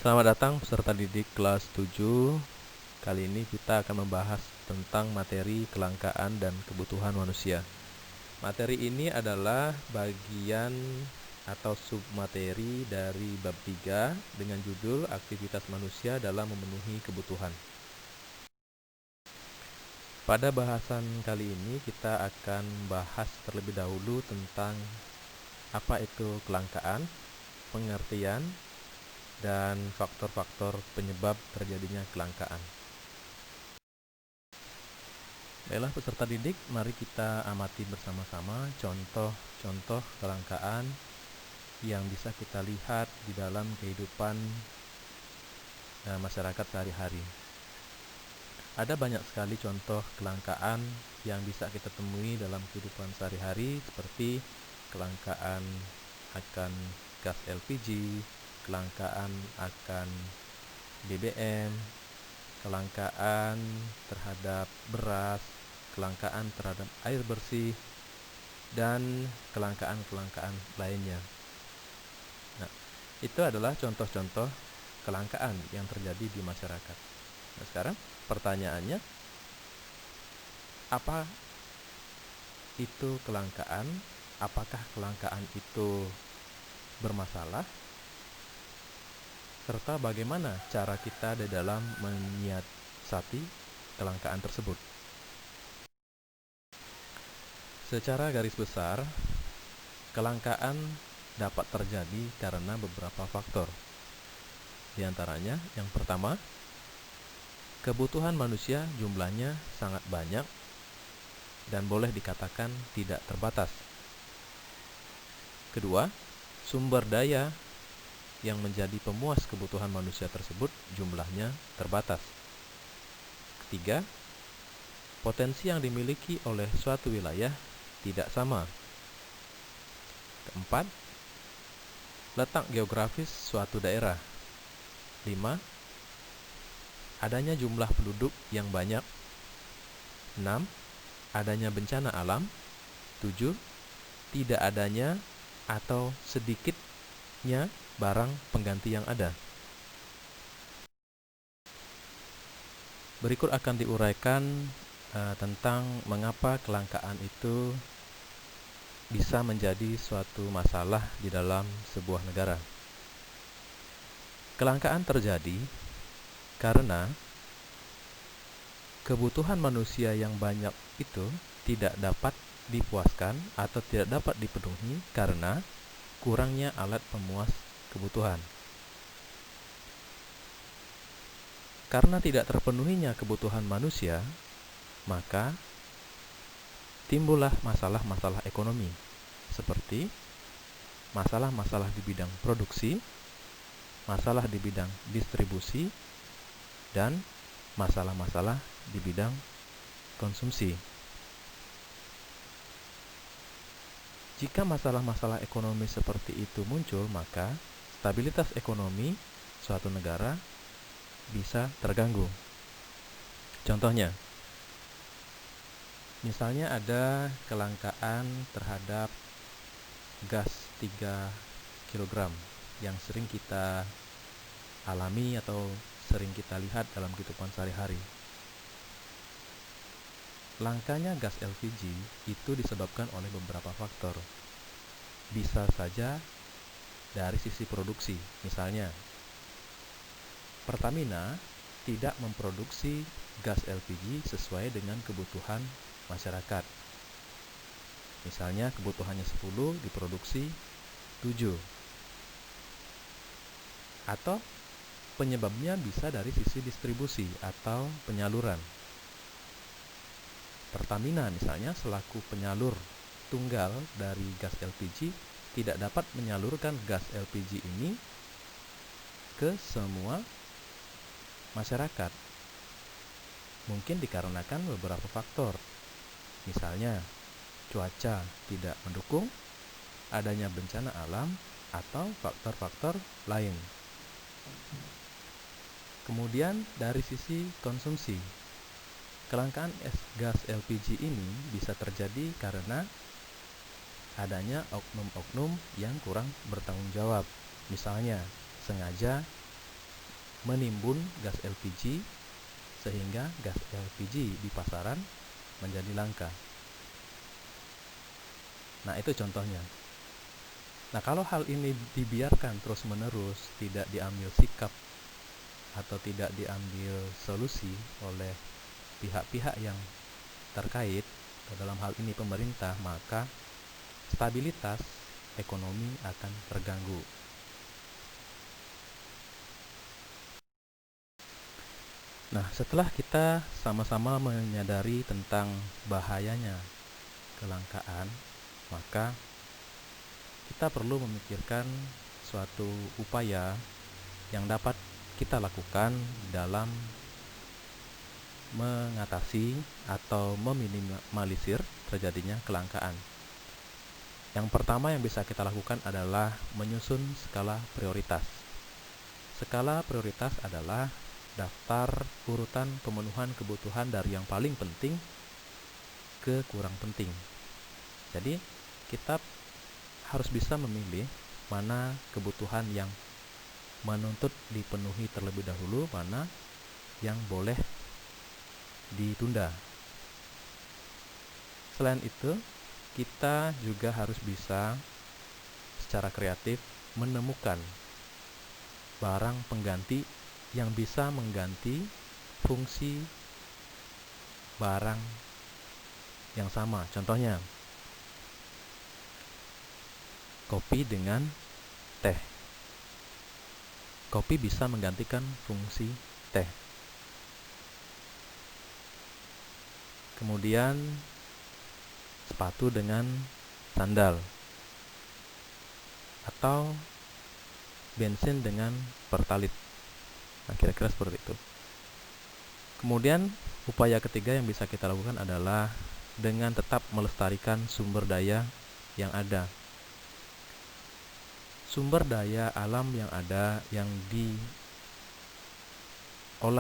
Selamat datang peserta didik kelas 7. Kali ini kita akan membahas tentang materi kelangkaan dan kebutuhan manusia. Materi ini adalah bagian atau submateri dari bab 3 dengan judul aktivitas manusia dalam memenuhi kebutuhan. Pada bahasan kali ini kita akan bahas terlebih dahulu tentang apa itu kelangkaan, pengertian, dan faktor-faktor penyebab terjadinya kelangkaan. Baiklah peserta didik, mari kita amati bersama-sama contoh-contoh kelangkaan yang bisa kita lihat di dalam kehidupan masyarakat sehari-hari. Ada banyak sekali contoh kelangkaan yang bisa kita temui dalam kehidupan sehari-hari, seperti kelangkaan akan gas LPG, kelangkaan akan BBM, kelangkaan terhadap beras, kelangkaan terhadap air bersih, dan kelangkaan-kelangkaan lainnya. Nah, itu adalah contoh-contoh kelangkaan yang terjadi di masyarakat. Nah, sekarang pertanyaannya, apa itu kelangkaan? Apakah kelangkaan itu bermasalah? Serta bagaimana cara kita di dalam menyiasati kelangkaan tersebut. Secara garis besar, kelangkaan dapat terjadi karena beberapa faktor. Di antaranya, yang pertama, kebutuhan manusia jumlahnya sangat banyak dan boleh dikatakan tidak terbatas. Kedua, sumber daya yang menjadi pemuas kebutuhan manusia tersebut jumlahnya terbatas. Ketiga, potensi yang dimiliki oleh suatu wilayah tidak sama. Keempat, letak geografis suatu daerah. 5, adanya jumlah penduduk yang banyak. 6, adanya bencana alam. 7, tidak adanya atau sedikitnya barang pengganti yang ada. Berikut akan diuraikan tentang mengapa kelangkaan itu bisa menjadi suatu masalah di dalam sebuah negara. Kelangkaan terjadi karena kebutuhan manusia yang banyak itu tidak dapat dipuaskan atau tidak dapat dipenuhi karena kurangnya alat pemuas kebutuhan. Karena tidak terpenuhinya kebutuhan manusia, maka timbullah masalah-masalah ekonomi, seperti masalah-masalah di bidang produksi, masalah di bidang distribusi, dan masalah-masalah di bidang konsumsi. Jika masalah-masalah ekonomi seperti itu muncul, maka stabilitas ekonomi suatu negara bisa terganggu. Contohnya, misalnya ada kelangkaan terhadap gas 3 kg yang sering kita alami atau sering kita lihat dalam kehidupan sehari-hari. Langkanya gas LPG itu disebabkan oleh beberapa faktor. Bisa saja dari sisi produksi, misalnya Pertamina tidak memproduksi gas LPG sesuai dengan kebutuhan masyarakat. Misalnya kebutuhannya 10, diproduksi 7. Atau penyebabnya bisa dari sisi distribusi atau penyaluran. Pertamina misalnya selaku penyalur tunggal dari gas LPG tidak dapat menyalurkan gas LPG ini ke semua masyarakat. Mungkin dikarenakan beberapa faktor. Misalnya, cuaca tidak mendukung, adanya bencana alam, atau faktor-faktor lain. Kemudian dari sisi konsumsi, kelangkaan gas LPG ini bisa terjadi karena adanya oknum-oknum yang kurang bertanggung jawab. Misalnya, sengaja menimbun gas LPG sehingga gas LPG di pasaran menjadi langka. Nah, itu contohnya. Nah, kalau hal ini dibiarkan terus-menerus, tidak diambil sikap atau tidak diambil solusi oleh pihak-pihak yang terkait, dalam hal ini pemerintah, maka stabilitas ekonomi akan terganggu. Nah, setelah kita sama-sama menyadari tentang bahayanya kelangkaan, maka kita perlu memikirkan suatu upaya yang dapat kita lakukan dalam mengatasi atau meminimalisir terjadinya kelangkaan. Yang pertama yang bisa kita lakukan adalah menyusun skala prioritas. Skala prioritas adalah daftar urutan pemenuhan kebutuhan dari yang paling penting ke kurang penting. Jadi, kita harus bisa memilih mana kebutuhan yang menuntut dipenuhi terlebih dahulu, mana yang boleh ditunda. Selain itu, kita juga harus bisa secara kreatif menemukan barang pengganti yang bisa mengganti fungsi barang yang sama. Contohnya, kopi dengan teh. Kopi bisa menggantikan fungsi teh. Kemudian, sepatu dengan sandal. Atau bensin dengan pertalit. Nah, kira-kira seperti itu. Kemudian, upaya ketiga yang bisa kita lakukan adalah dengan tetap melestarikan sumber daya yang ada. Sumber daya alam yang ada yang diolah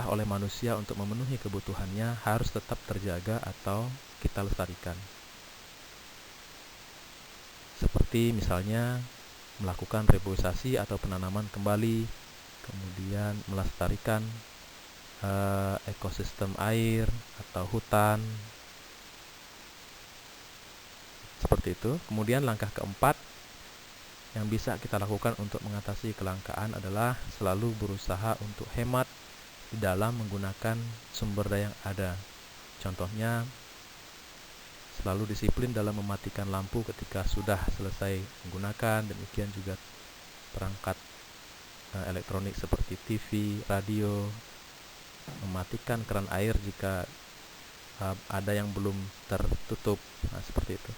oleh manusia untuk memenuhi kebutuhannya harus tetap terjaga atau kita lestarikan. Seperti misalnya melakukan reboisasi atau penanaman kembali, kemudian melestarikan ekosistem air atau hutan, seperti itu. Kemudian langkah keempat yang bisa kita lakukan untuk mengatasi kelangkaan adalah selalu berusaha untuk hemat di dalam menggunakan sumber daya yang ada. Contohnya, selalu disiplin dalam mematikan lampu ketika sudah selesai menggunakan, demikian juga perangkat elektronik seperti TV, radio, mematikan keran air jika ada yang belum tertutup. Nah, seperti itu.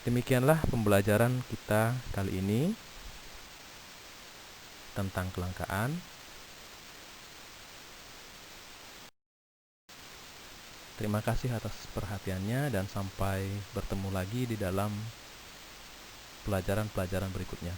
Demikianlah pembelajaran kita kali ini tentang kelangkaan. Terima kasih atas perhatiannya dan sampai bertemu lagi di dalam pelajaran-pelajaran berikutnya.